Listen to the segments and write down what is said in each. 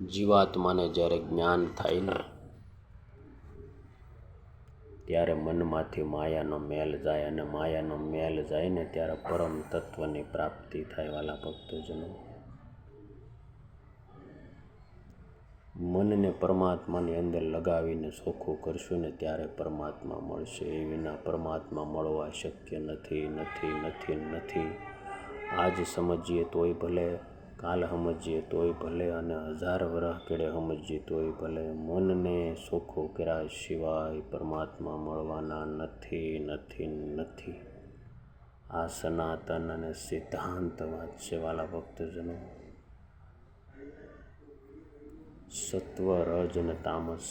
જીવાત્માને જ્યારે જ્ઞાન થાય ને ત્યારે મનમાંથી માયાનો મેલ જાય, અને માયાનો મેલ જાય ને ત્યારે પરમ તત્વની પ્રાપ્તિ થાય. વાલા ભક્તજનો, મનને પરમાત્માની અંદર લગાવીને ચોખ્ખું કરશું ને ત્યારે પરમાત્મા મળશે. એ વિના પરમાત્મા મળવા શક્ય નથી નથી નથી નથી. આજ સમજીએ તોય ભલે, કાલ સમજીએ તોય ભલે, અને 1000 વર્ષ કેડે સમજીએ તોય ભલે, મનને ચોખ્ખું કર્યા સિવાય પરમાત્મા મળવાના નથી નથી નથી. આ સનાતન અને સિદ્ધાંત વાત છે. વાલા ભક્તજનો, સત્વ, રજ અને તામસ,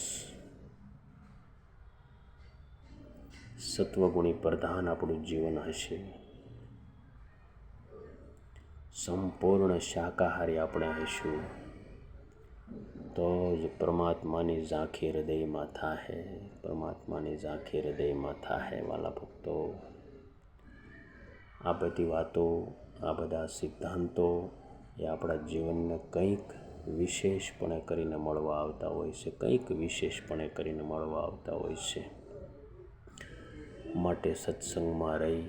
સત્વગુણી પ્રધાન આપણું જીવન હશે. સંપૂર્ણ શાકાહારી આપણે હશું તો જ પરમાત્માની ઝાંખી હૃદયમાં થાહે, પરમાત્માની ઝાંખી હૃદયમાં થાહે. વાલા ભક્તો, આ બધી વાતો, આ બધા સિદ્ધાંતો એ આપણા જીવનને કંઈક વિશેષપણે કરીને મળવા આવતા હોય છે, કંઈક વિશેષપણે કરીને મળવા આવતા હોય છે. માટે સત્સંગમાં રહી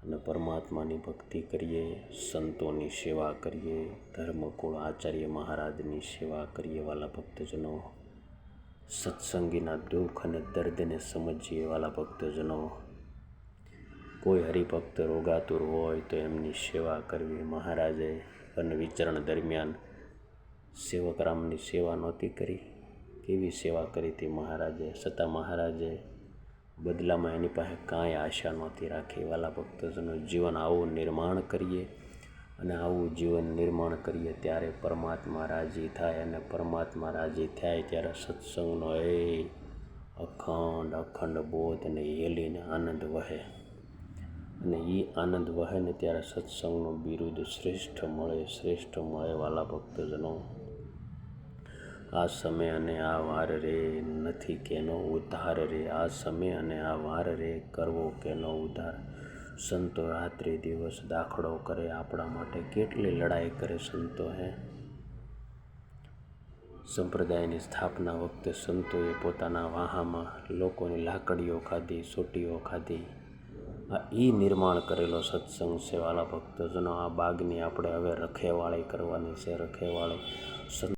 અને પરમાત્માની ભક્તિ કરીએ, સંતોની સેવા કરીએ, ધર્મકુળ આચાર્ય મહારાજની સેવા કરીએ. વાલા ભક્તજનો, સત્સંગીના દુઃખ અને દર્દને સમજીએ. વાલા ભક્તજનો, કોઈ હરિભક્ત રોગાતુર હોય તો એમની સેવા કરવી. મહારાજે અને વિચરણ દરમિયાન સેવકરામની સેવા નહોતી કરી, કેવી સેવા કરી હતી મહારાજે, છતાં મહારાજે બદલામાં એની પાસે કાંઈ આશા નહોતી રાખી. વાલા ભક્તજનો, જીવન આવું નિર્માણ કરીએ, અને આવું જીવન નિર્માણ કરીએ ત્યારે પરમાત્મા રાજી થાય, અને પરમાત્મા રાજી થાય ત્યારે સત્સંગનો અખંડ અખંડ બોધ અને હેલીને આનંદ વહે, અને એ આનંદ વહે ને ત્યારે સત્સંગનું બિરુદ શ્રેષ્ઠ મળે, શ્રેષ્ઠ મળે. વાલા ભક્તજનો, આ સમય અને આ વાર રે, નથી કેનો ઉદ્ધાર રે. આ સમય અને આ વાર રે, કરવો કેનો ઉદ્ધાર. સંતો રાત્રિ દિવસ દાખલો કરે આપણા માટે, કેટલી લડાઈ કરે સંતો. સંપ્રદાયની સ્થાપના વખતે સંતોએ પોતાના વાહામાં લોકોની લાકડીઓ ખાધી, સોટીઓ ખાધી. આ નિર્માણ કરેલો સત્સંગ છે. વાલા ભક્તજનો, આ બાગની આપણે હવે રખેવાળી કરવાની છે, રખેવાળી.